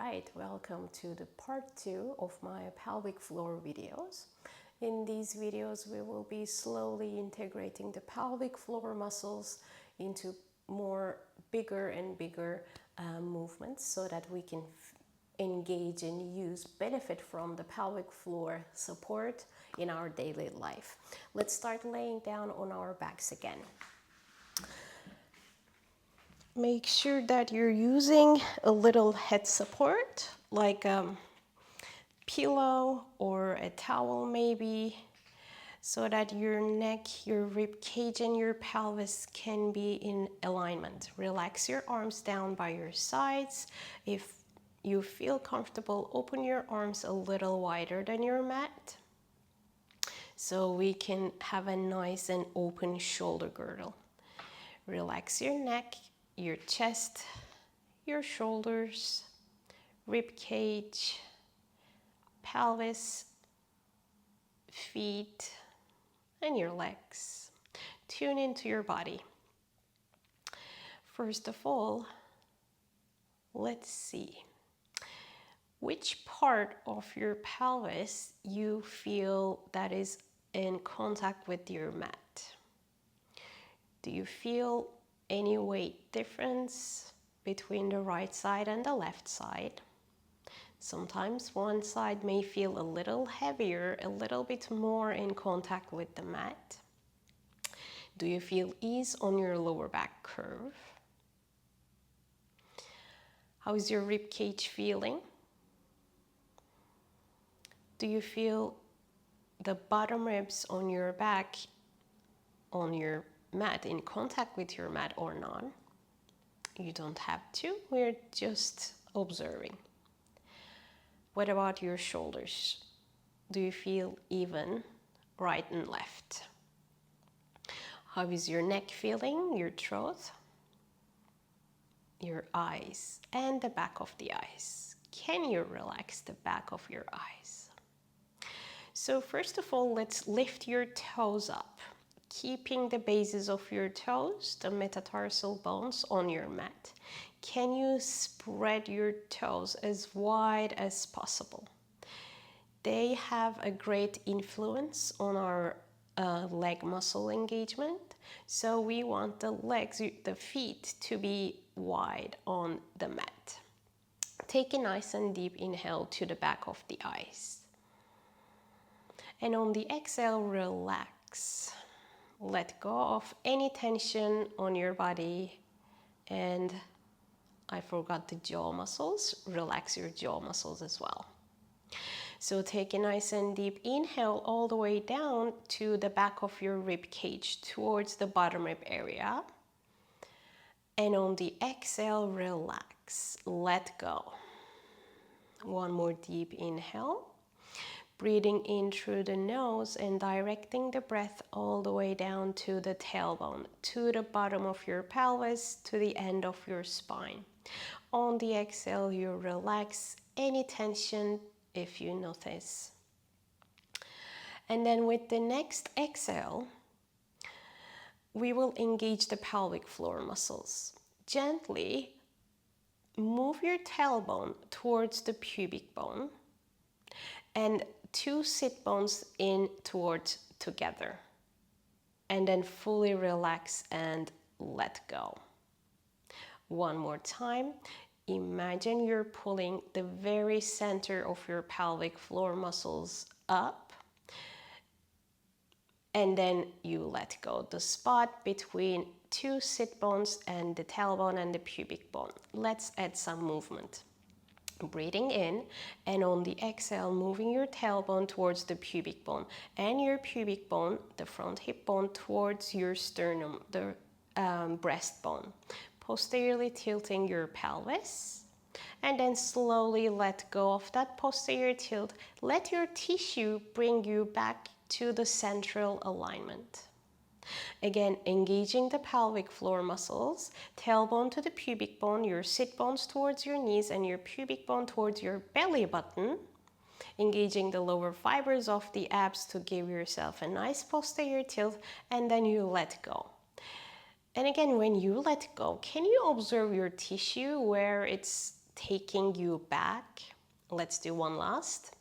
Alright, welcome to the part 2 of my pelvic floor videos. In these videos we will be slowly integrating the pelvic floor muscles into more bigger and bigger movements so that we can engage and benefit from the pelvic floor support in our daily life. Let's start laying down on our backs again. Make sure that you're using a little head support, like a pillow or a towel maybe, so that your neck, your rib cage and your pelvis can be in alignment. Relax your arms down by your sides. If you feel comfortable, open your arms a little wider than your mat so we can have a nice and open shoulder girdle. Relax your neck, your chest, your shoulders, rib cage, pelvis, feet, and your legs. Tune into your body. First of all, let's see which part of your pelvis you feel that is in contact with your mat. Do you feel any weight difference between the right side and the left side? Sometimes one side may feel a little heavier, a little bit more in contact with the mat. Do you feel ease on your lower back curve? How is your rib cage feeling? Do you feel the bottom ribs on your back, on your mat, in contact with your mat or not? You don't have to, we're just observing. What about your shoulders? Do you feel even right and left? How is your neck feeling, your throat, your eyes, and the back of the eyes? Can you relax the back of your eyes? So first of all, let's lift your toes up, keeping the bases of your toes, the metatarsal bones, on your mat. Can you spread your toes as wide as possible? They have a great influence on our leg muscle engagement. So we want the legs, the feet, to be wide on the mat. Take a nice and deep inhale to the back of the eyes. And on the exhale, relax. Let go of any tension on your body. And I forgot the jaw muscles. Relax your jaw muscles as well. So take a nice and deep inhale all the way down to the back of your rib cage, towards the bottom rib area. And on the exhale, relax. Let go. One more deep inhale. Breathing in through the nose and directing the breath all the way down to the tailbone, to the bottom of your pelvis, to the end of your spine. On the exhale, you relax any tension if you notice. And then with the next exhale, we will engage the pelvic floor muscles. Gently move your tailbone towards the pubic bone and two sit bones in towards together, and then fully relax and let go. One more time. Imagine you're pulling the very center of your pelvic floor muscles up, and then you let go. The spot between two sit bones and the tailbone and the pubic bone. Let's add some movement. Breathing in, and on the exhale, moving your tailbone towards the pubic bone, and your pubic bone, the front hip bone, towards your sternum, the breastbone. Posteriorly tilting your pelvis, and then slowly let go of that posterior tilt. Let your tissue bring you back to the central alignment. Again, engaging the pelvic floor muscles, tailbone to the pubic bone, your sit bones towards your knees, and your pubic bone towards your belly button. Engaging the lower fibers of the abs to give yourself a nice posterior tilt, and then you let go. And again, when you let go, can you observe your tissue, where it's taking you back. Let's do one last.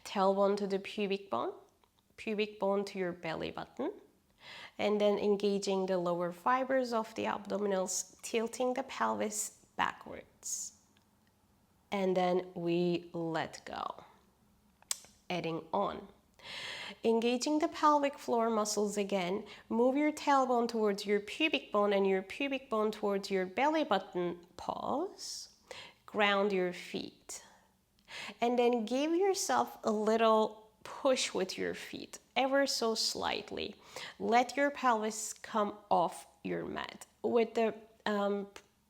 Tailbone to the pubic bone to your belly button, and then engaging the lower fibers of the abdominals, tilting the pelvis backwards. And then we let go. Adding on. Engaging the pelvic floor muscles again, move your tailbone towards your pubic bone and your pubic bone towards your belly button. Pause. Ground your feet. And then give yourself a little push with your feet, ever so slightly. Let your pelvis come off your mat. With the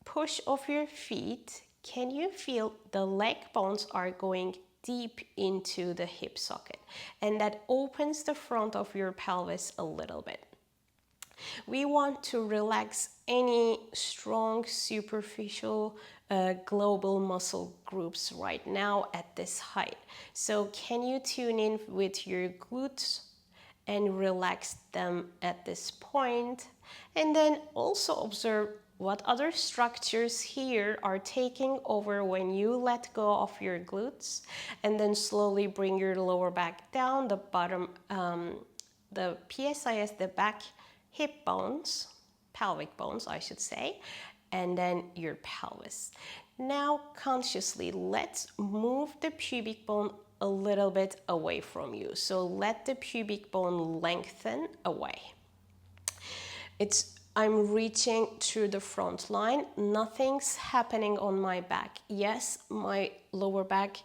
push of your feet, can you feel the leg bones are going deep into the hip socket? And that opens the front of your pelvis a little bit. We want to relax any strong, superficial, global muscle groups right now at this height. So can you tune in with your glutes and relax them at this point? And then also observe what other structures here are taking over when you let go of your glutes, and then slowly bring your lower back down, the bottom, the PSIS, the back hip bones, pelvic bones, I should say, and then your pelvis. Now, consciously, let's move the pubic bone a little bit away from you. So let the pubic bone lengthen away. I'm reaching through the front line. Nothing's happening on my back. Yes, my lower back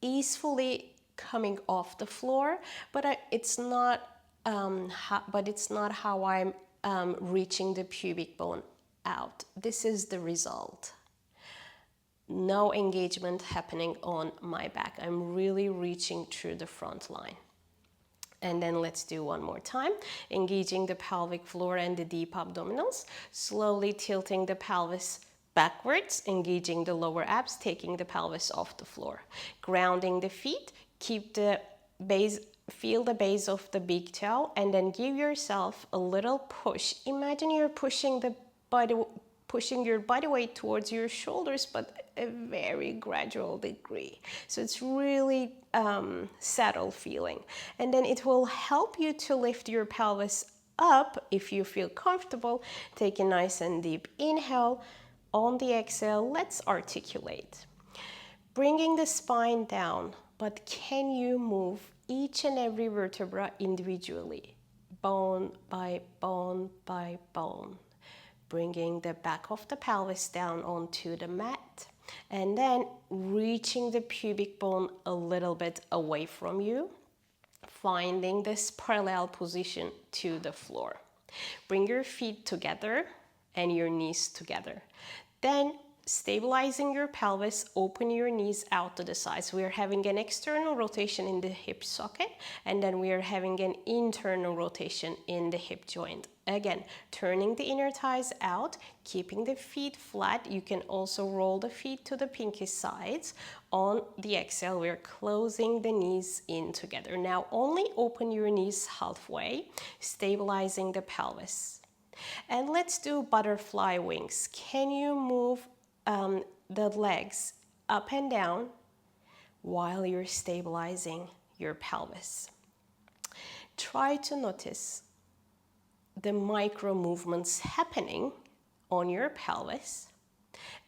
is fully coming off the floor, but it's not how I'm reaching the pubic bone out. This is the result. No engagement happening on my back. I'm really reaching through the front line. And then let's do one more time. Engaging the pelvic floor and the deep abdominals. Slowly tilting the pelvis backwards, engaging the lower abs, taking the pelvis off the floor. Grounding the feet, keep the base, feel the base of the big toe, and then give yourself a little push. Imagine you're pushing your body weight towards your shoulders, but a very gradual degree. So it's really subtle feeling. And then it will help you to lift your pelvis up if you feel comfortable. Take a nice and deep inhale. On the exhale, let's articulate. Bringing the spine down, but can you move each and every vertebra individually, bone by bone by bone? Bringing the back of the pelvis down onto the mat, and then reaching the pubic bone a little bit away from you, finding this parallel position to the floor. Bring your feet together and your knees together. Then stabilizing your pelvis, open your knees out to the sides. We are having an external rotation in the hip socket, and then we are having an internal rotation in the hip joint. Again, turning the inner thighs out, keeping the feet flat. You can also roll the feet to the pinky sides. On the exhale, we're closing the knees in together. Now only open your knees halfway, stabilizing the pelvis. And let's do butterfly wings. Can you move the legs up and down while you're stabilizing your pelvis? Try to notice the micro movements happening on your pelvis,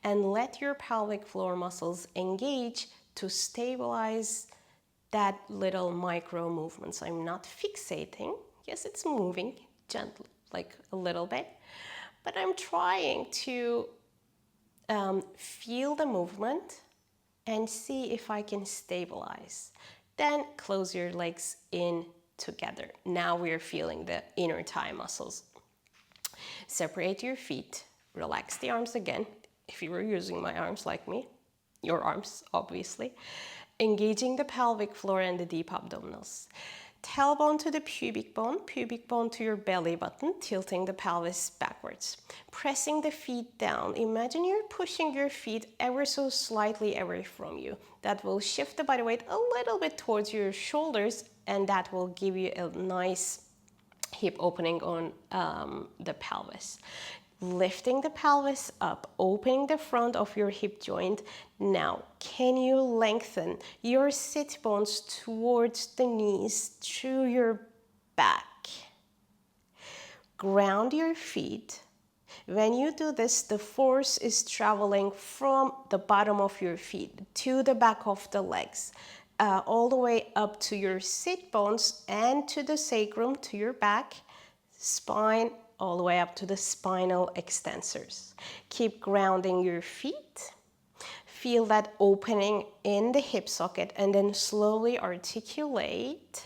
and let your pelvic floor muscles engage to stabilize that little micro movements. I'm not fixating. Yes, it's moving gently, like a little bit, but I'm trying to feel the movement and see if I can stabilize. Then close your legs in together. Now we're feeling the inner thigh muscles. Separate your feet, relax the arms again. If you were using my arms like me, your arms, obviously. Engaging the pelvic floor and the deep abdominals. Tailbone to the pubic bone to your belly button, tilting the pelvis backwards. Pressing the feet down. Imagine you're pushing your feet ever so slightly away from you. That will shift the body weight a little bit towards your shoulders, and that will give you a nice hip opening on the pelvis. Lifting the pelvis up, opening the front of your hip joint. Now, can you lengthen your sit bones towards the knees through your back? Ground your feet. When you do this, the force is traveling from the bottom of your feet to the back of the legs, all the way up to your sit bones and to the sacrum, to your back, spine, all the way up to the spinal extensors. Keep grounding your feet. Feel that opening in the hip socket and then slowly articulate.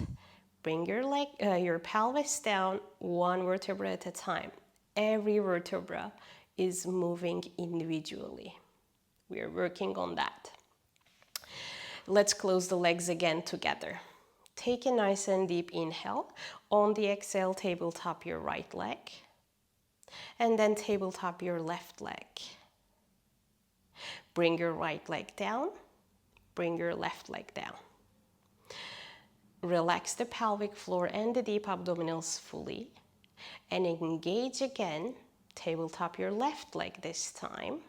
Bring your pelvis down one vertebra at a time. Every vertebra is moving individually. We are working on that. Let's close the legs again together. Take a nice and deep inhale. On the exhale, tabletop your right leg. And then tabletop your left leg. Bring your right leg down. Bring your left leg down. Relax the pelvic floor and the deep abdominals fully. And engage again. Tabletop your left leg this time.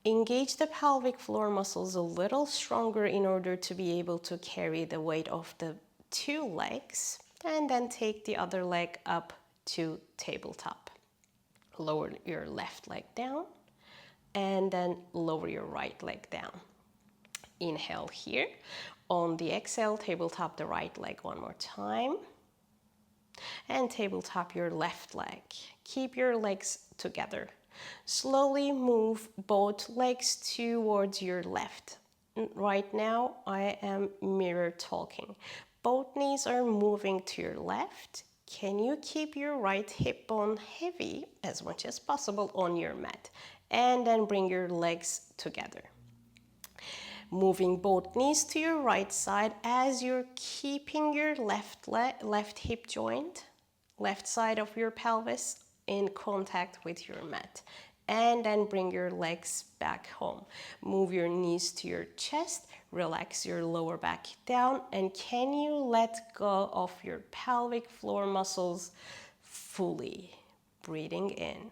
Engage the pelvic floor muscles a little stronger in order to be able to carry the weight of the two legs. And then take the other leg up to tabletop. Lower your left leg down. And then lower your right leg down. Inhale here. On the exhale, tabletop the right leg one more time. And tabletop your left leg. Keep your legs together. Slowly move both legs towards your left. Right now, I am mirror talking. Both knees are moving to your left. Can you keep your right hip bone heavy as much as possible on your mat? And then bring your legs together. Moving both knees to your right side as you're keeping your left hip joint, left side of your pelvis in contact with your mat. And then bring your legs back home. Move your knees to your chest, relax your lower back down, and can you let go of your pelvic floor muscles fully? Breathing in.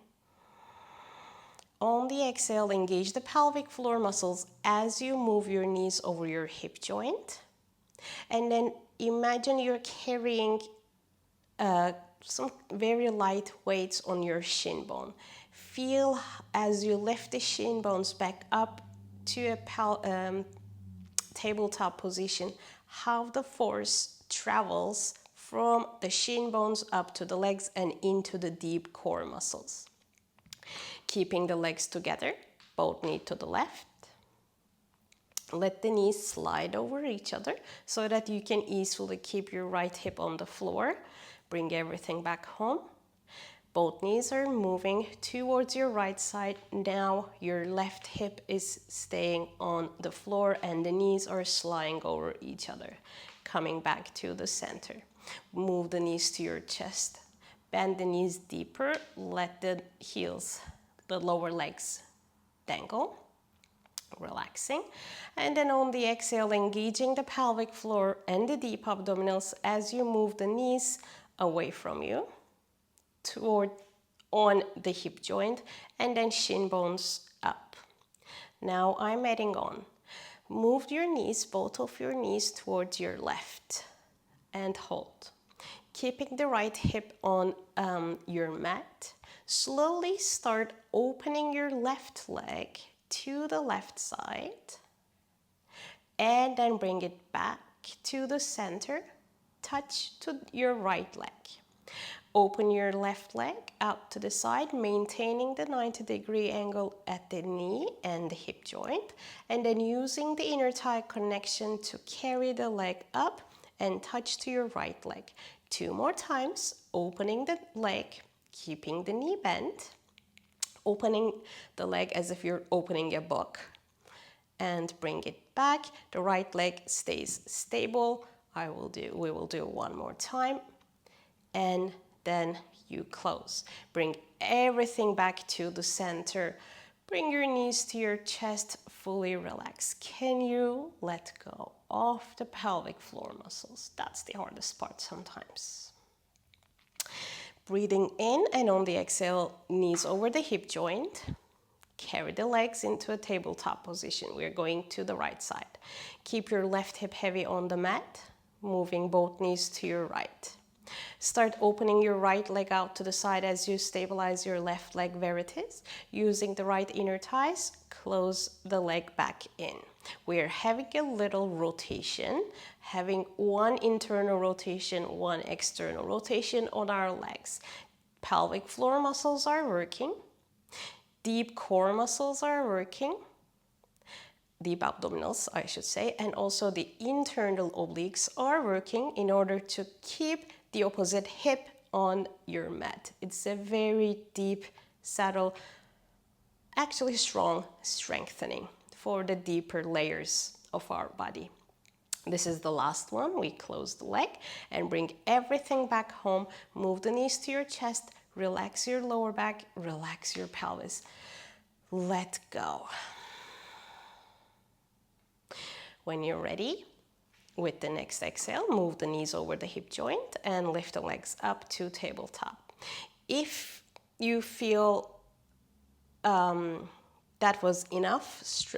On the exhale, engage the pelvic floor muscles as you move your knees over your hip joint. And then imagine you're carrying some very light weights on your shin bone. Feel as you lift the shin bones back up to a tabletop position, how the force travels from the shin bones up to the legs and into the deep core muscles. Keeping the legs together, both knee to the left. Let the knees slide over each other so that you can easily keep your right hip on the floor. Bring everything back home. Both knees are moving towards your right side. Now your left hip is staying on the floor and the knees are sliding over each other. Coming back to the center. Move the knees to your chest. Bend the knees deeper. Let the heels, the lower legs, dangle. Relaxing. And then on the exhale, engaging the pelvic floor and the deep abdominals as you move the knees away from you toward on the hip joint and then shin bones up. Now I'm adding on. Move your knees, both of your knees towards your left and hold. Keeping the right hip on your mat. Slowly start opening your left leg to the left side and then bring it back to the center. Touch to your right leg. Open your left leg out to the side, maintaining the 90-degree angle at the knee and the hip joint, and then using the inner thigh connection to carry the leg up and touch to your right leg. 2 more times, opening the leg, keeping the knee bent, opening the leg as if you're opening a book, and bring it back. The right leg stays stable. We will do one more time, and then you close. Bring everything back to the center. Bring your knees to your chest, fully relax. Can you let go of the pelvic floor muscles? That's the hardest part sometimes. Breathing in, and on the exhale, knees over the hip joint. Carry the legs into a tabletop position. We're going to the right side. Keep your left hip heavy on the mat, moving both knees to your right. Start opening your right leg out to the side as you stabilize your left leg where it is. Using the right inner thighs, close the leg back in. We're having a little rotation, having one internal rotation, one external rotation on our legs. Pelvic floor muscles are working. Deep core muscles are working. Deep abdominals, I should say, and also the internal obliques are working in order to keep the opposite hip on your mat. It's a very deep, subtle, actually strong strengthening for the deeper layers of our body. This is the last one. We close the leg and bring everything back home. Move the knees to your chest, relax your lower back, relax your pelvis. Let go. When you're ready, with the next exhale, move the knees over the hip joint and lift the legs up to tabletop. If you feel that was enough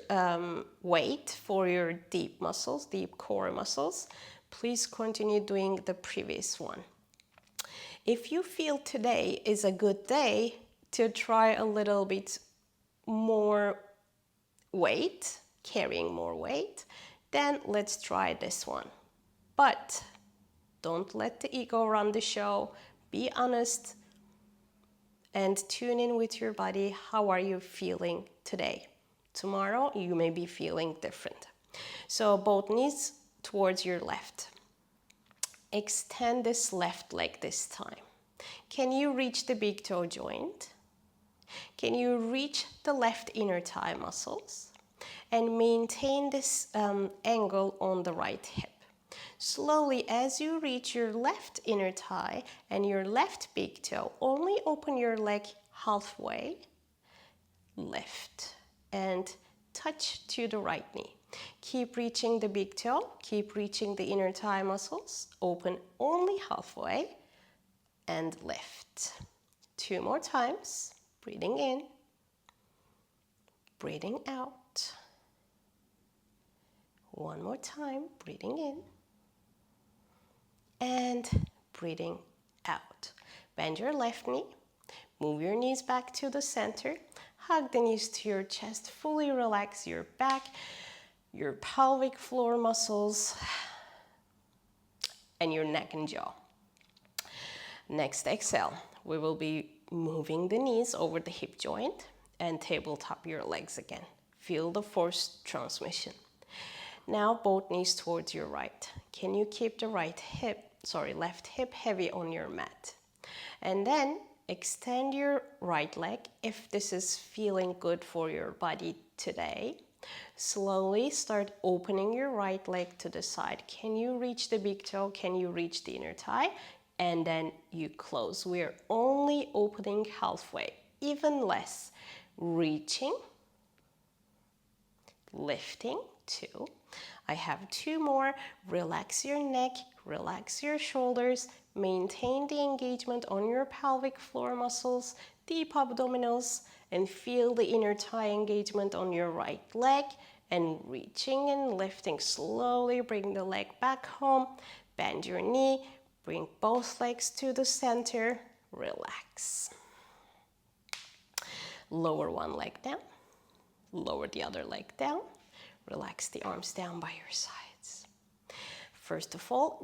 weight for your deep muscles, deep core muscles, please continue doing the previous one. If you feel today is a good day to try a little bit more weight, carrying more weight, then let's try this one. But don't let the ego run the show. Be honest and tune in with your body. How are you feeling today? Tomorrow, you may be feeling different. So both knees towards your left. Extend this left leg this time. Can you reach the big toe joint? Can you reach the left inner thigh muscles? And maintain this angle on the right hip. Slowly, as you reach your left inner thigh and your left big toe, only open your leg halfway, lift, and touch to the right knee. Keep reaching the big toe, keep reaching the inner thigh muscles, open only halfway, and lift. 2 more times, breathing in, breathing out. 1 more time, breathing in and breathing out. Bend your left knee, move your knees back to the center, hug the knees to your chest, fully relax your back, your pelvic floor muscles, and your neck and jaw. Next exhale, we will be moving the knees over the hip joint and tabletop your legs again. Feel the force transmission. Now both knees towards your right. Can you keep the left hip heavy on your mat? And then extend your right leg if this is feeling good for your body today. Slowly start opening your right leg to the side. Can you reach the big toe? Can you reach the inner thigh? And then you close. We're only opening halfway, even less. Reaching, lifting, 2. I have 2 more. Relax your neck, relax your shoulders, maintain the engagement on your pelvic floor muscles, deep abdominals, and feel the inner thigh engagement on your right leg, and reaching and lifting slowly. Bring the leg back home, bend your knee, bring both legs to the center, relax. Lower one leg down, lower the other leg down. Relax the arms down by your sides. First of all,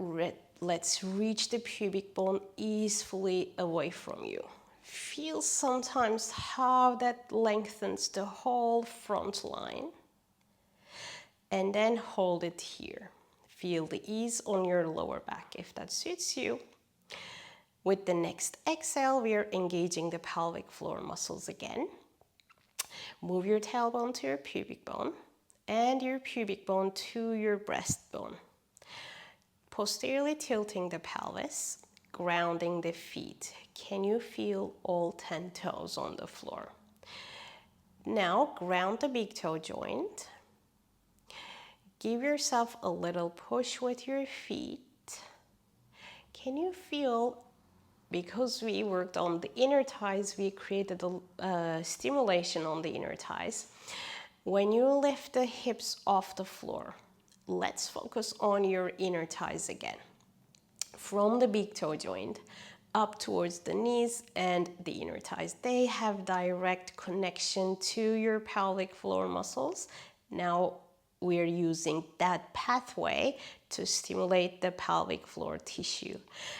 let's reach the pubic bone easily away from you. Feel sometimes how that lengthens the whole front line. And then hold it here. Feel the ease on your lower back if that suits you. With the next exhale, we are engaging the pelvic floor muscles again. Move your tailbone to your pubic bone and your pubic bone to your breastbone. Posteriorly tilting the pelvis, grounding the feet. Can you feel all 10 toes on the floor? Now ground the big toe joint. Give yourself a little push with your feet. Can you feel because we worked on the inner thighs, we created a stimulation on the inner thighs. When you lift the hips off the floor, let's focus on your inner thighs again. From the big toe joint up towards the knees and the inner thighs. They have direct connection to your pelvic floor muscles. Now we're using that pathway to stimulate the pelvic floor tissue.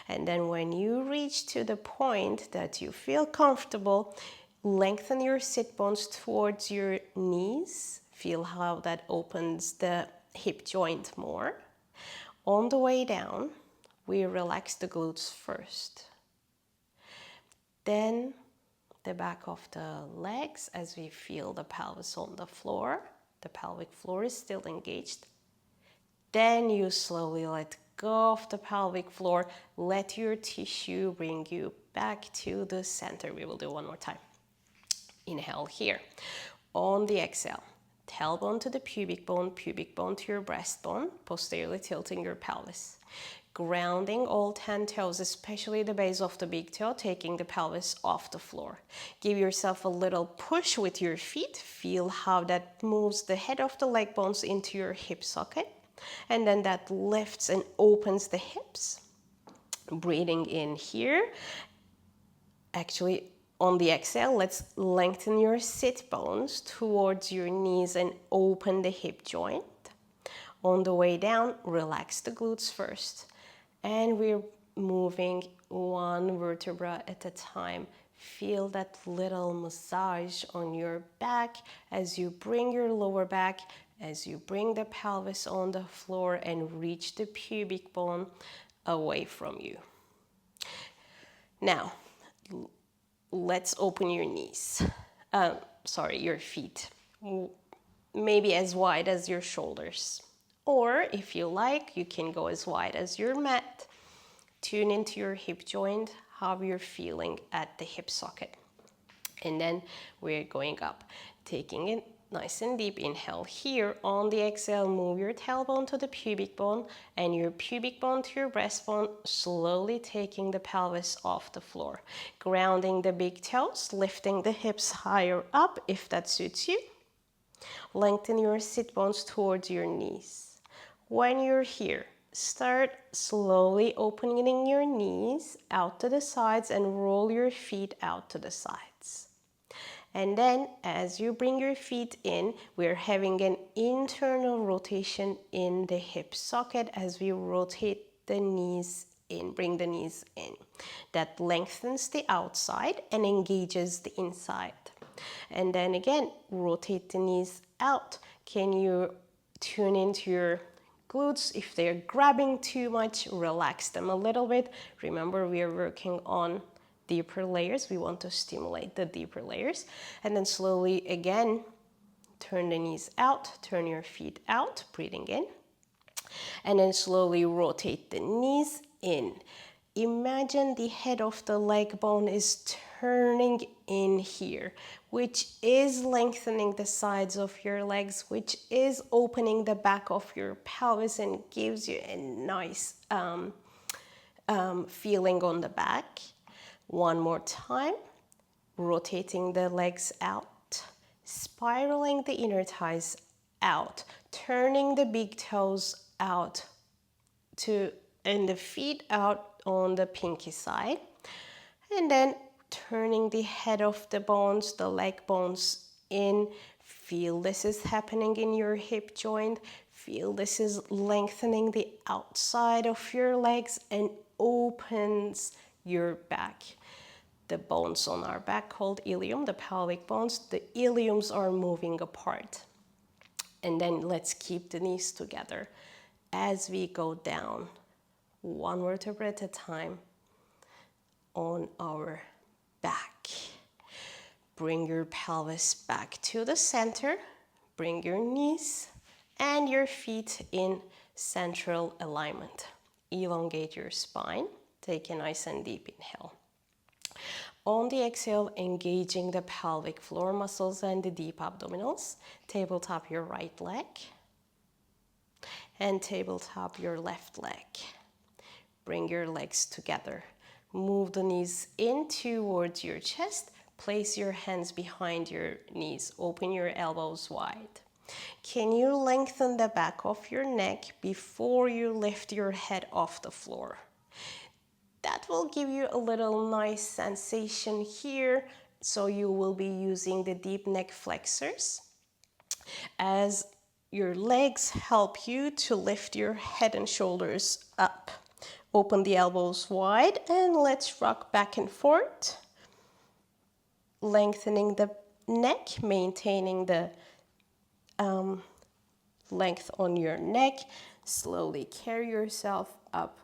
And then when you reach to the point that you feel comfortable, lengthen your sit bones towards your knees. Feel how that opens the hip joint more. On the way down, we relax the glutes first. Then the back of the legs as we feel the pelvis on the floor. The pelvic floor is still engaged. Then you slowly let go of the pelvic floor. Let your tissue bring you back to the center. We will do one more time. Inhale here. On the exhale, tailbone to the pubic bone to your breastbone, posteriorly tilting your pelvis. Grounding all 10 toes, especially the base of the big toe, taking the pelvis off the floor. Give yourself a little push with your feet. Feel how that moves the head of the leg bones into your hip socket. And then that lifts and opens the hips. Breathing in here. Actually, on the exhale, let's lengthen your sit bones towards your knees and open the hip joint. On the way down, relax the glutes first. And we're moving one vertebra at a time. Feel that little massage on your back as you bring your lower back, as you bring the pelvis on the floor and reach the pubic bone away from you. Now, let's open your knees. Your feet. Maybe as wide as your shoulders. Or if you like, you can go as wide as your mat. Tune into your hip joint, how you're feeling at the hip socket. And then we're going up, taking it nice and deep. Inhale here. On the exhale, move your tailbone to the pubic bone and your pubic bone to your breastbone, slowly taking the pelvis off the floor. Grounding the big toes, lifting the hips higher up if that suits you. Lengthen your sit bones towards your knees. When you're here, start slowly opening your knees out to the sides and roll your feet out to the sides. And then as you bring your feet in, we're having an internal rotation in the hip socket as we rotate the knees in, bring the knees in. That lengthens the outside and engages the inside. And then again, rotate the knees out. Can you tune into your glutes? If they're grabbing too much, relax them a little bit. Remember, we are working on deeper layers. We want to stimulate the deeper layers. And then slowly again, turn the knees out, turn your feet out, breathing in. And then slowly rotate the knees in. Imagine the head of the leg bone is turning in here, which is lengthening the sides of your legs, which is opening the back of your pelvis and gives you a nice feeling on the back. One more time, rotating the legs out, spiraling the inner thighs out, turning the big toes out and the feet out on the pinky side, and then turning the head of the bones, the leg bones in. Feel this is happening in your hip joint. Feel this is lengthening the outside of your legs and opens your back. The bones on our back called ilium, the pelvic bones, the iliums are moving apart. And then let's keep the knees together as we go down, one vertebra at a time on our back. Bring your pelvis back to the center. Bring your knees and your feet in central alignment. Elongate your spine. Take a nice and deep inhale. On the exhale, engaging the pelvic floor muscles and the deep abdominals. Tabletop your right leg and tabletop your left leg. Bring your legs together. Move the knees in towards your chest. Place your hands behind your knees. Open your elbows wide. Can you lengthen the back of your neck before you lift your head off the floor? That will give you a little nice sensation here. So you will be using the deep neck flexors as your legs help you to lift your head and shoulders up. Open the elbows wide and let's rock back and forth. Lengthening the neck, maintaining the length on your neck. Slowly carry yourself up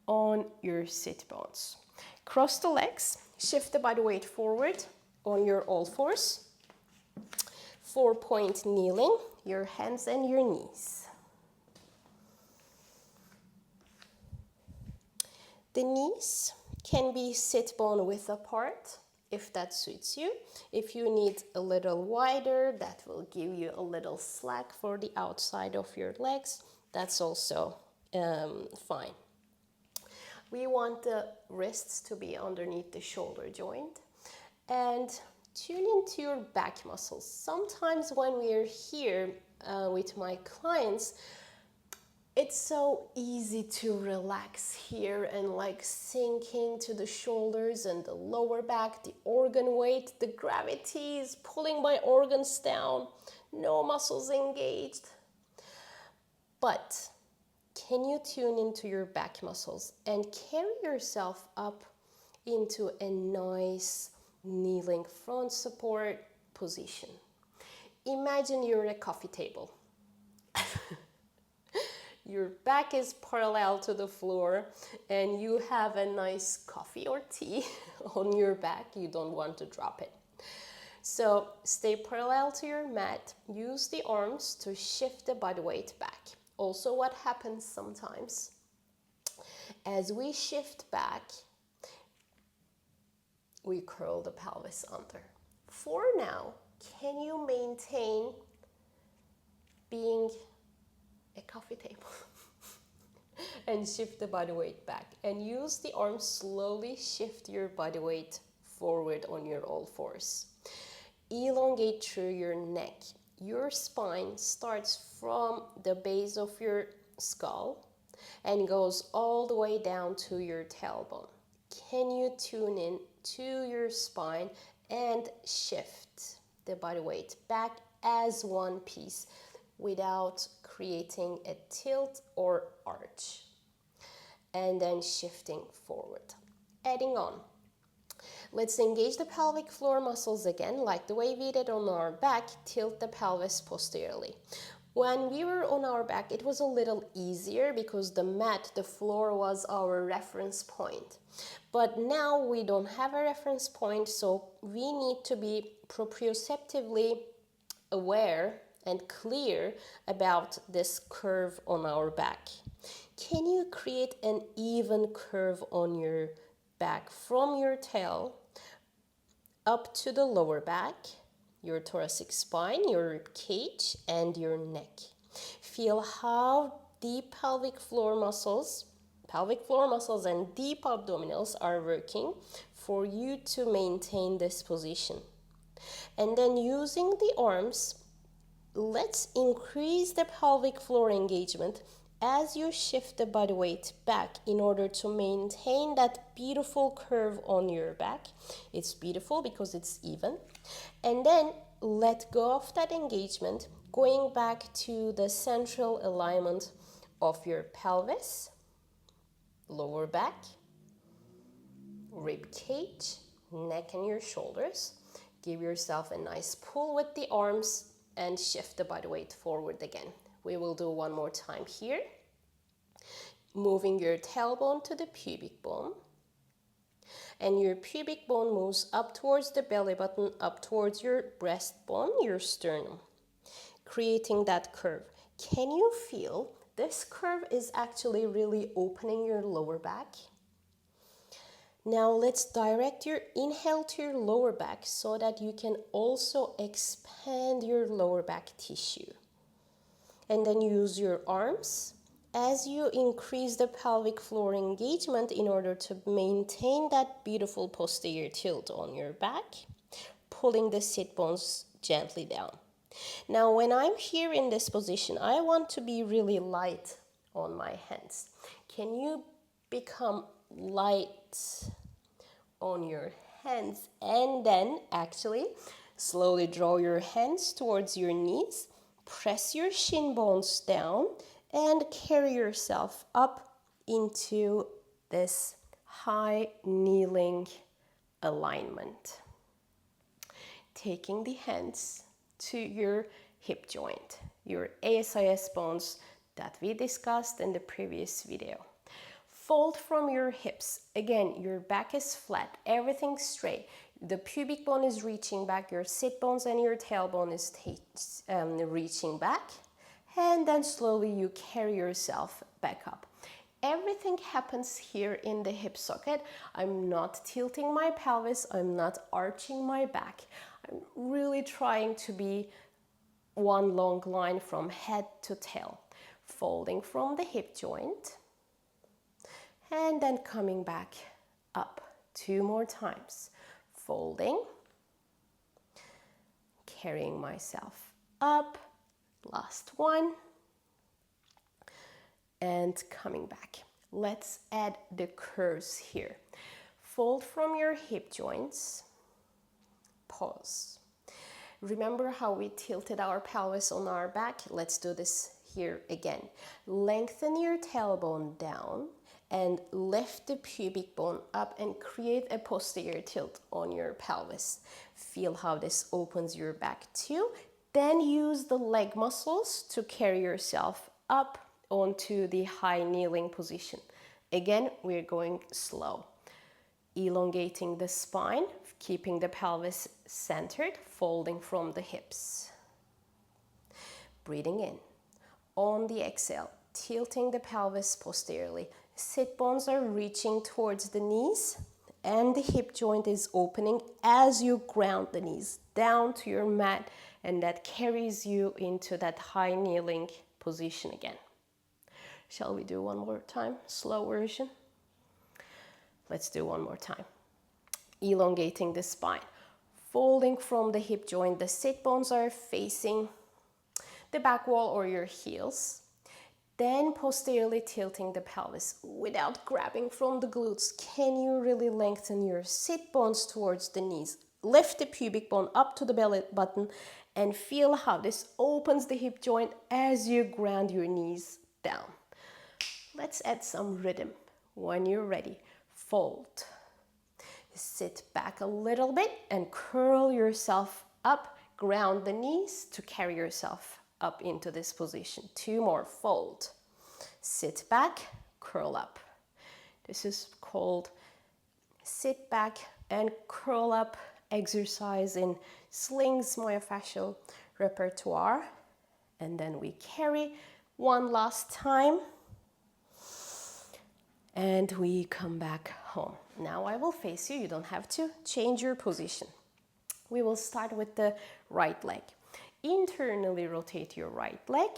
on your sit bones. Cross the legs, shift the body weight forward on your all fours. 4-point kneeling, your hands and your knees. The knees can be sit bone width apart if that suits you. If you need a little wider, that will give you a little slack for the outside of your legs. That's also fine. We want the wrists to be underneath the shoulder joint and tune into your back muscles. Sometimes when we are here with my clients, it's so easy to relax here and like sinking to the shoulders and the lower back, the organ weight, the gravity is pulling my organs down, no muscles engaged. But can you tune into your back muscles and carry yourself up into a nice kneeling front support position? Imagine you're at a coffee table. Your back is parallel to the floor and you have a nice coffee or tea on your back. You don't want to drop it. So stay parallel to your mat. Use the arms to shift the body weight back. Also, what happens sometimes, as we shift back, we curl the pelvis under. For now, can you maintain being a coffee table and shift the body weight back and use the arms, slowly shift your body weight forward on your all fours. Elongate through your neck. Your spine starts from the base of your skull and goes all the way down to your tailbone. Can you tune in to your spine and shift the body weight back as one piece without creating a tilt or arch? And then shifting forward. Adding on. Let's engage the pelvic floor muscles again, like the way we did on our back. Tilt the pelvis posteriorly. When we were on our back, it was a little easier because the mat, the floor, was our reference point. But now we don't have a reference point, so we need to be proprioceptively aware and clear about this curve on our back. Can you create an even curve on your back from your tail up to the lower back, your thoracic spine, your rib cage, and your neck? Feel how deep pelvic floor muscles and deep abdominals are working for you to maintain this position. And then using the arms, let's increase the pelvic floor engagement as you shift the body weight back in order to maintain that beautiful curve on your back. It's beautiful because it's even. And then let go of that engagement, going back to the central alignment of your pelvis, lower back, rib cage, neck and your shoulders. Give yourself a nice pull with the arms and shift the body weight forward again. We will do one more time here. Moving your tailbone to the pubic bone. And your pubic bone moves up towards the belly button, up towards your breastbone, your sternum, creating that curve. Can you feel this curve is actually really opening your lower back? Now let's direct your inhale to your lower back so that you can also expand your lower back tissue. And then use your arms as you increase the pelvic floor engagement in order to maintain that beautiful posterior tilt on your back, pulling the sit bones gently down. Now, when I'm here in this position, I want to be really light on my hands. Can you become light on your hands and then actually slowly draw your hands towards your knees, press your shin bones down, and carry yourself up into this high kneeling alignment. Taking the hands to your hip joint, your ASIS bones that we discussed in the previous video. Fold from your hips. Again, your back is flat, everything's straight. The pubic bone is reaching back, your sit bones and your tailbone is reaching back. And then slowly you carry yourself back up. Everything happens here in the hip socket. I'm not tilting my pelvis, I'm not arching my back. I'm really trying to be one long line from head to tail. Folding from the hip joint. And then coming back up 2 more times. Folding, carrying myself up, last one, and coming back. Let's add the curves here. Fold from your hip joints, pause. Remember how we tilted our pelvis on our back? Let's do this here again. Lengthen your tailbone down and lift the pubic bone up and create a posterior tilt on your pelvis. Feel how this opens your back too. Then use the leg muscles to carry yourself up onto the high kneeling position. Again, we're going slow. Elongating the spine, keeping the pelvis centered, folding from the hips. Breathing in. On the exhale, tilting the pelvis posteriorly. Sit bones are reaching towards the knees and the hip joint is opening as you ground the knees down to your mat, and that carries you into that high kneeling position again. Shall we do one more time? Slow version. Let's do one more time. Elongating the spine. Folding from the hip joint, the sit bones are facing the back wall or your heels. Then posteriorly tilting the pelvis without grabbing from the glutes. Can you really lengthen your sit bones towards the knees? Lift the pubic bone up to the belly button and feel how this opens the hip joint as you ground your knees down. Let's add some rhythm. When you're ready, fold. Sit back a little bit and curl yourself up. Ground the knees to carry yourself up into this position. 2 more, fold. Sit back, curl up. This is called sit back and curl up exercise in Sling's myofascial repertoire. And then we carry one last time. And we come back home. Now I will face you. You don't have to change your position. We will start with the right leg. Internally rotate your right leg,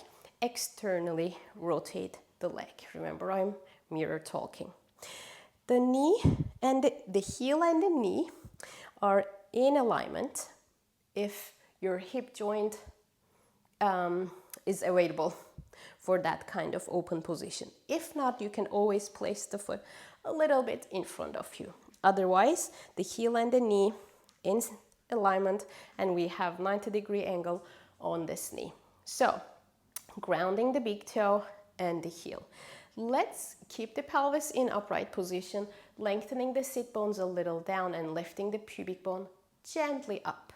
externally rotate the leg. Remember, I'm mirror talking. The knee and the heel and the knee are in alignment if your hip joint is available for that kind of open position. If not, you can always place the foot a little bit in front of you. Otherwise, the heel and the knee in alignment, and we have 90-degree angle on this knee. So, grounding the big toe and the heel. Let's keep the pelvis in upright position, lengthening the sit bones a little down and lifting the pubic bone gently up.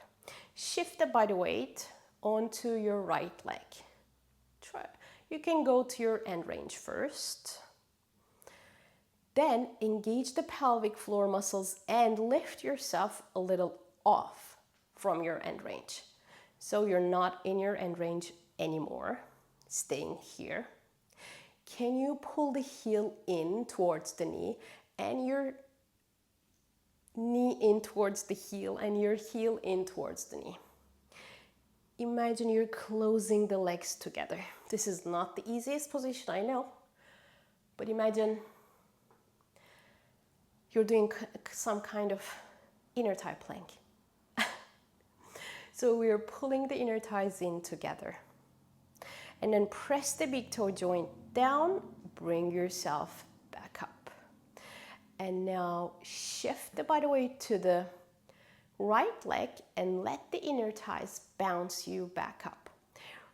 Shift the body weight onto your right leg. You can go to your end range first. Then engage the pelvic floor muscles and lift yourself a little off from your end range. So you're not in your end range anymore, staying here. Can you pull the heel in towards the knee and your knee in towards the heel and your heel in towards the knee? Imagine you're closing the legs together. This is not the easiest position, I know, But imagine you're doing some kind of inner thigh plank. So we're pulling the inner thighs in together. And then press the big toe joint down, bring yourself back up. And now shift the body weight to the right leg and let the inner thighs bounce you back up.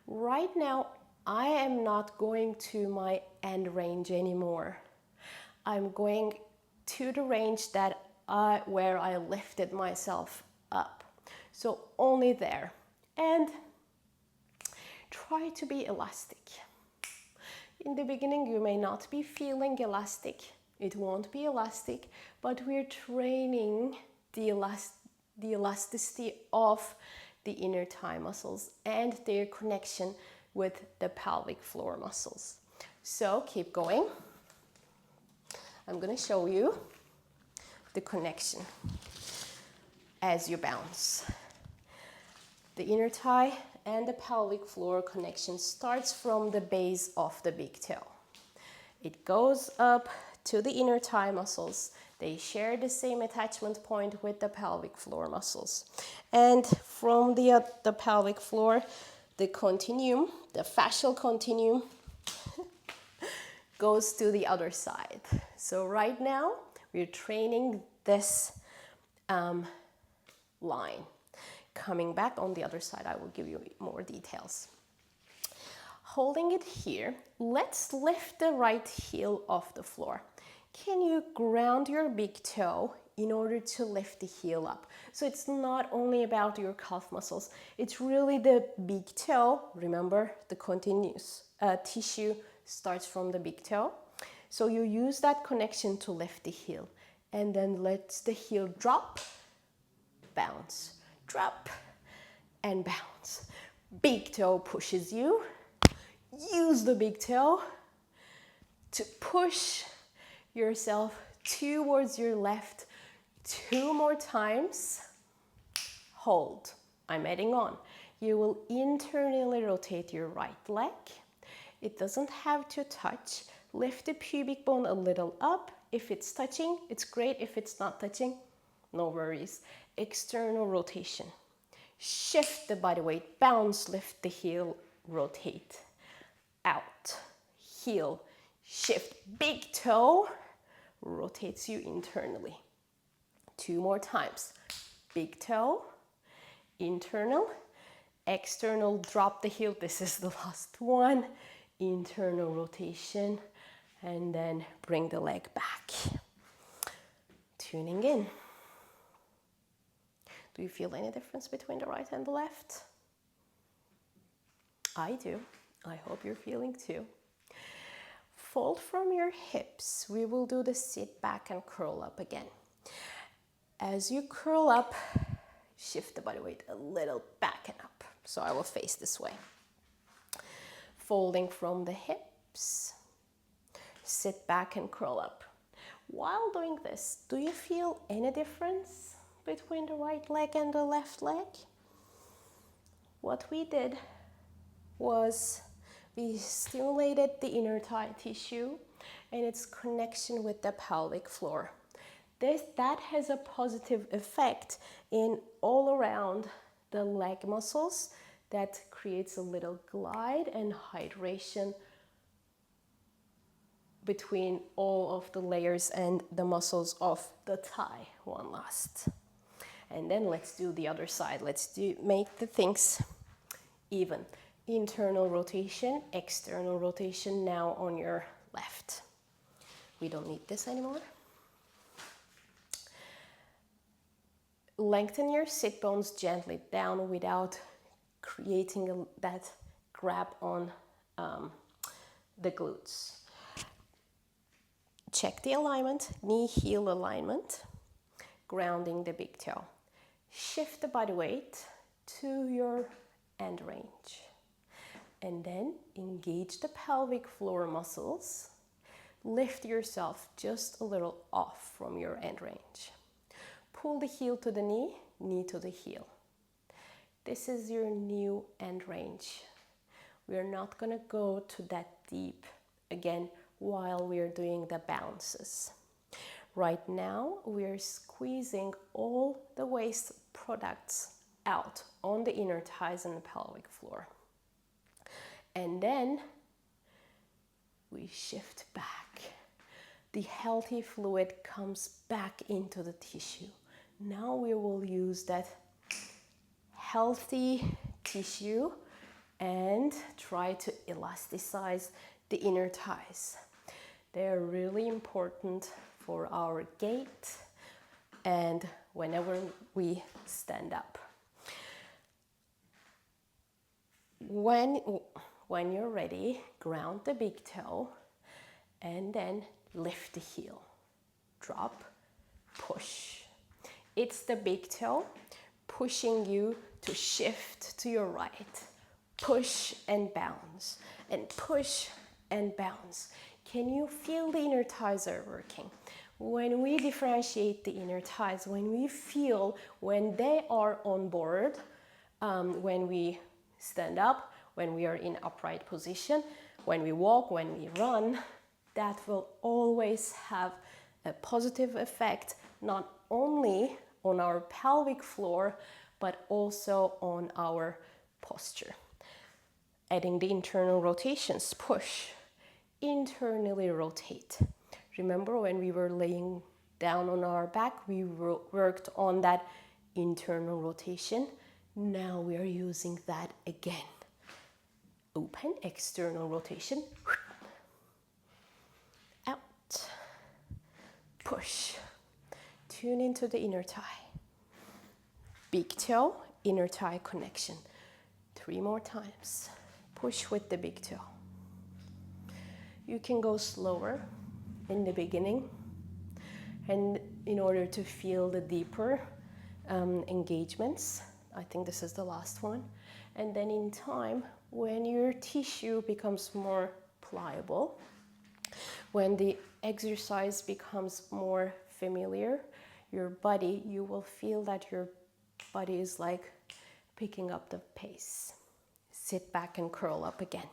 Right now, I am not going to my end range anymore. I'm going to the range where I lifted myself up. So only there. And try to be elastic. In the beginning, you may not be feeling elastic. It won't be elastic, but we're training the elasticity of the inner thigh muscles and their connection with the pelvic floor muscles. So keep going. I'm going to show you the connection as you bounce. The inner thigh and the pelvic floor connection starts from the base of the big toe. It goes up to the inner thigh muscles. They share the same attachment point with the pelvic floor muscles. And from the pelvic floor, the continuum, the fascial continuum, goes to the other side. So right now, we're training this line. Coming back on the other side, I will give you more details. Holding it here, let's lift the right heel off the floor. Can you ground your big toe in order to lift the heel up? So it's not only about your calf muscles, it's really the big toe. Remember, the continuous tissue starts from the big toe. So you use that connection to lift the heel, and then let the heel drop, bounce, drop, and bounce. Big toe pushes you. Use the big toe to push yourself towards your left 2 more times. Hold. I'm adding on. You will internally rotate your right leg. It doesn't have to touch. Lift the pubic bone a little up. If it's touching, it's great. If it's not touching, no worries. External rotation. Shift the body weight, bounce, lift the heel, rotate. Out, heel, shift, big toe, rotates you internally. 2 more times. Big toe, internal, external, drop the heel. This is the last one. Internal rotation, and then bring the leg back. Tuning in. Do you feel any difference between the right and the left? I do. I hope you're feeling too. Fold from your hips. We will do the sit back and curl up again. As you curl up, shift the body weight a little back and up. So I will face this way. Folding from the hips, sit back and curl up. While doing this, do you feel any difference between the right leg and the left leg? What we did was we stimulated the inner thigh tissue and its connection with the pelvic floor. That has a positive effect in all around the leg muscles. That creates a little glide and hydration between all of the layers and the muscles of the thigh. One last. And then let's do the other side. Make the things even. Internal rotation, external rotation now on your left. We don't need this anymore. Lengthen your sit bones gently down without creating that grab on the glutes. Check the alignment, knee-heel alignment, grounding the big toe. Shift the body weight to your end range. And then engage the pelvic floor muscles. Lift yourself just a little off from your end range. Pull the heel to the knee, knee to the heel. This is your new end range. We're not going to go to that deep. Again, while we're doing the bounces. Right now, we're squeezing all the waste products out on the inner thighs and the pelvic floor. And then we shift back. The healthy fluid comes back into the tissue. Now we will use that healthy tissue and try to elasticize the inner thighs. They're really important for our gait and whenever we stand up. When you're ready, ground the big toe and then lift the heel. Drop, push. It's the big toe pushing you to shift to your right. Push and bounce, and push and bounce. Can you feel the inner thighs are working? When we differentiate the inner thighs, when we feel when they are on board, when we stand up, when we are in upright position, when we walk, when we run, that will always have a positive effect, not only on our pelvic floor, but also on our posture. Adding the internal rotations, push, internally rotate. Remember when we were laying down on our back, we worked on that internal rotation. Now we are using that again. Open, external rotation. Out. Push. Tune into the inner thigh. Big toe, inner thigh connection. 3 more times. Push with the big toe. You can go slower in the beginning, and in order to feel the deeper engagements, I think this is the last one, and then in time, when your tissue becomes more pliable, when the exercise becomes more familiar, your body, you will feel that your body is like picking up the pace. Sit back and curl up again.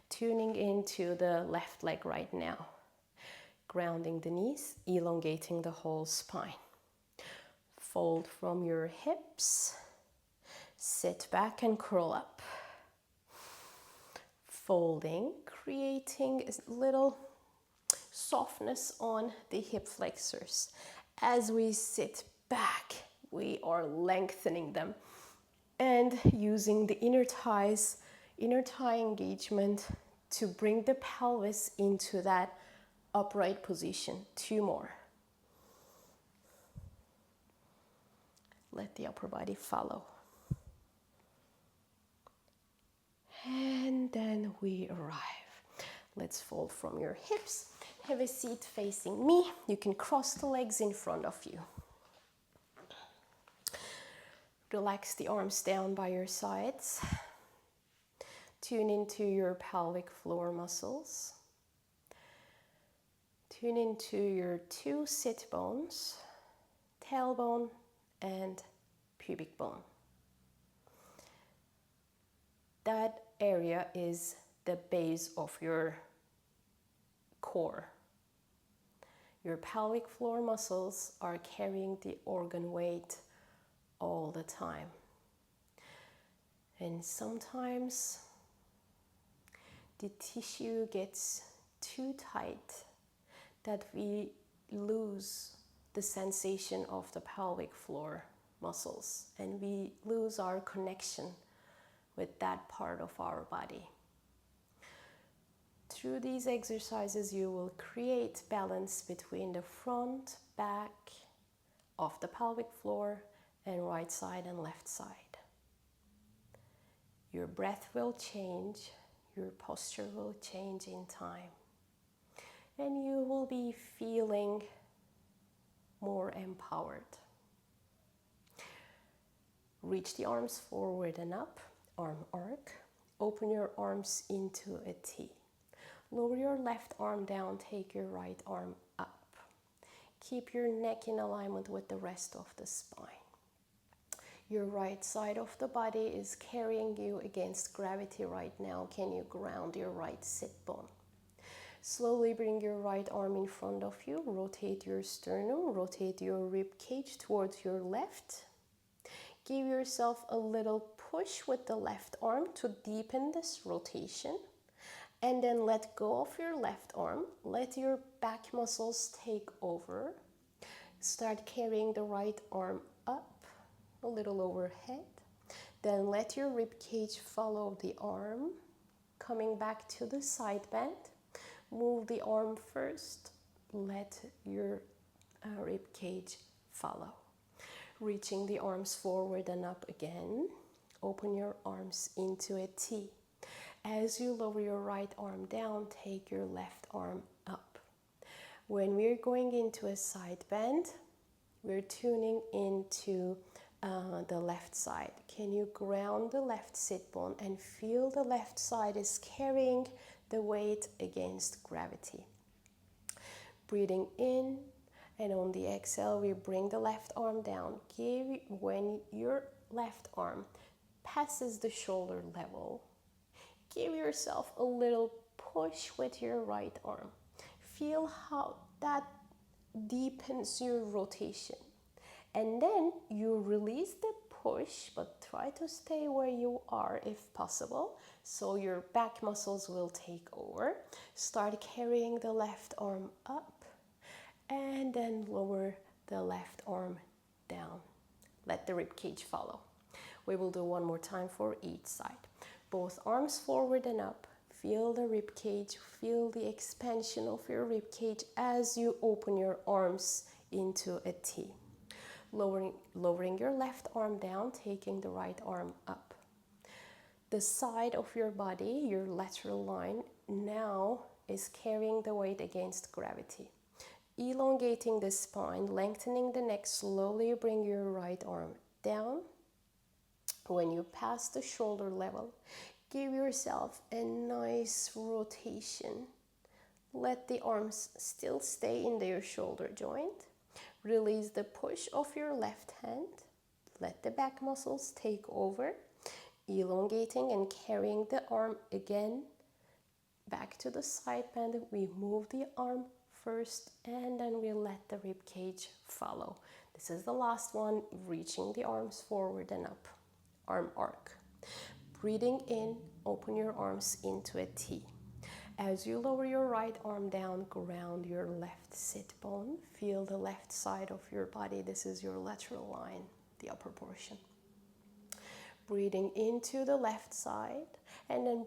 Tuning into the left leg right now. Grounding the knees, elongating the whole spine. Fold from your hips. Sit back and curl up. Folding, creating a little softness on the hip flexors. As we sit back, we are lengthening them and using the inner thigh engagement to bring the pelvis into that upright position. 2 more. Let the upper body follow. And then we arrive. Let's fold from your hips. Have a seat facing me. You can cross the legs in front of you. Relax the arms down by your sides. Tune into your pelvic floor muscles. Tune into your 2 sit bones, tailbone and pubic bone. That area is the base of your core. Your pelvic floor muscles are carrying the organ weight all the time. And sometimes the tissue gets too tight that we lose the sensation of the pelvic floor muscles and we lose our connection with that part of our body. Through these exercises, you will create balance between the front, back of the pelvic floor and right side and left side. Your breath will change, your posture will change in time, and you will be feeling more empowered. Reach the arms forward and up, arm arc. Open your arms into a T. Lower your left arm down, take your right arm up. Keep your neck in alignment with the rest of the spine. Your right side of the body is carrying you against gravity right now. Can you ground your right sit bone? Slowly bring your right arm in front of you, rotate your sternum, rotate your rib cage towards your left. Give yourself a little push with the left arm to deepen this rotation. And then let go of your left arm. Let your back muscles take over. Start carrying the right arm up, a little overhead. Then let your rib cage follow the arm. Coming back to the side bend. Move the arm first. Let your rib cage follow. Reaching the arms forward and up again. Open your arms into a T. As you lower your right arm down, take your left arm up. When we're going into a side bend, we're tuning into the left side. Can you ground the left sit bone and feel the left side is carrying the weight against gravity? Breathing in, and on the exhale, we bring the left arm down. When your left arm passes the shoulder level, give yourself a little push with your right arm. Feel how that deepens your rotation. And then you release the push, but try to stay where you are if possible, so your back muscles will take over. Start carrying the left arm up, and then lower the left arm down. Let the rib cage follow. We will do one more time for each side. Both arms forward and up. Feel the rib cage, feel the expansion of your rib cage as you open your arms into a T. Lowering your left arm down, taking the right arm up. The side of your body, your lateral line, now is carrying the weight against gravity. Elongating the spine, lengthening the neck, slowly bring your right arm down. When you pass the shoulder level, give yourself a nice rotation. Let the arms still stay in their shoulder joint. Release the push of your left hand. Let the back muscles take over. Elongating and carrying the arm again. Back to the side bend. We move the arm first, and then we let the rib cage follow. This is the last one, reaching the arms forward and up. Arm arc. Breathing in, open your arms into a T. As you lower your right arm down, ground your left sit bone. Feel the left side of your body. This is your lateral line, the upper portion. Breathing into the left side, and then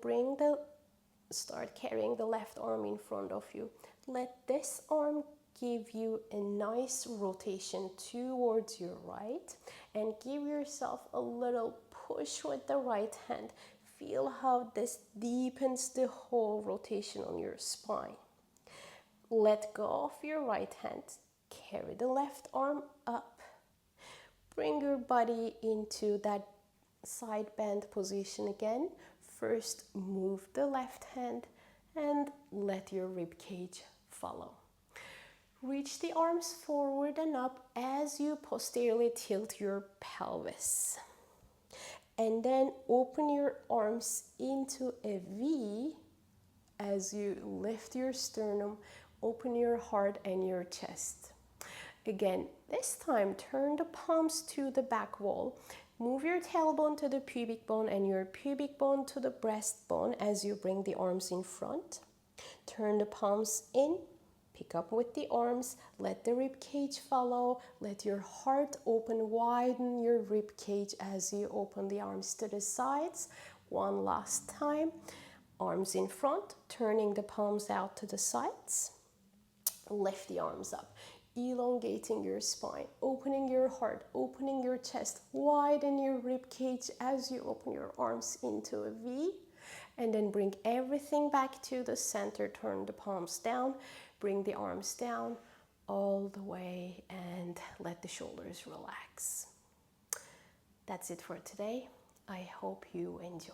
start carrying the left arm in front of you. Let this arm give you a nice rotation towards your right, and give yourself a little push with the right hand. Feel how this deepens the whole rotation on your spine. Let go of your right hand. Carry the left arm up. Bring your body into that side bend position again. First, move the left hand and let your rib cage follow. Reach the arms forward and up as you posteriorly tilt your pelvis. And then open your arms into a V as you lift your sternum, open your heart and your chest. Again, this time turn the palms to the back wall. Move your tailbone to the pubic bone and your pubic bone to the breastbone as you bring the arms in front. Turn the palms in. Pick up with the arms, let the rib cage follow, let your heart open, widen your rib cage as you open the arms to the sides. One last time, arms in front, turning the palms out to the sides. Lift the arms up, elongating your spine, opening your heart, opening your chest, widen your rib cage as you open your arms into a V. And then bring everything back to the center, turn the palms down. Bring the arms down all the way and let the shoulders relax. That's it for today. I hope you enjoy.